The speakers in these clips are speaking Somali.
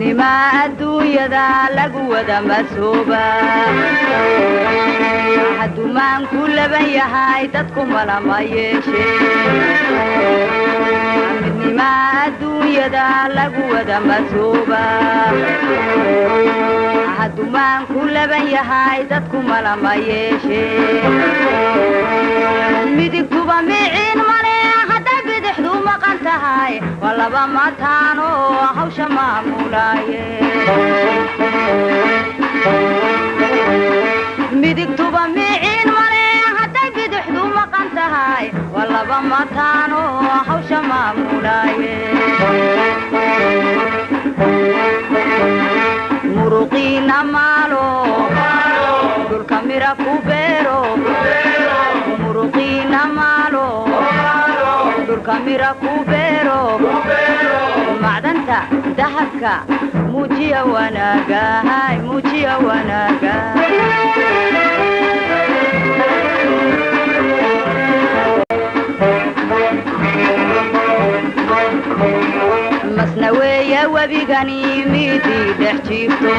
midnima adduunyada lagu wada masooba hadumaan ku laban yahay dadku malama yeeshee midnima adduunyada lagu wada masooba hadumaan ku laban yahay dadku malama yeeshee midigtuba miciin male hadday bidixdu maqan tahay waa laba mataan oo hawsha maamulaaye midigtuba miciin male hadday bidixdu maqan tahay waa laba mataan oo hawsha maamulaaye muruqiina maalo dhulka mira ku beero muruqiina maalo dhulka mira ku beero macdanta dahabka muujiya wanaaga muujiya wanaaga masna weeye webigani midii dhex jiifto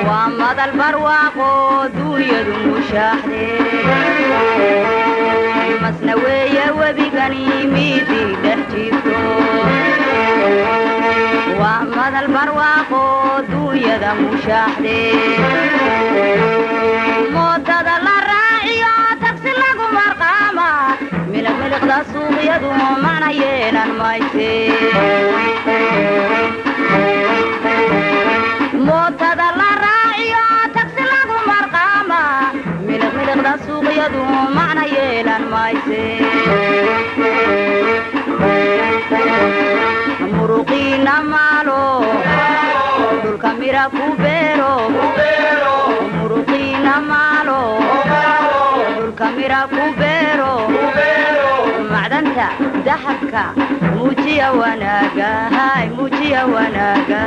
waa madal barwaaqo duunyadu mushaaxdee masna weeye webigani midii dhex jiifto waa madal barwaaqo duunyada mushaaxdee mootada la raaciyo tagsi lagu marqaama miliqda suuqyadu macna yeelan mayse mootada la raaciyo tagsi lagu marqaama miliqda suuqyadu macna yeelan mayse muruqiina maalo dhulka mira ku beero muruqiina maalo dhulka mira ku beero macdanta dahabka muujiya wanaaga muujiya wanaaga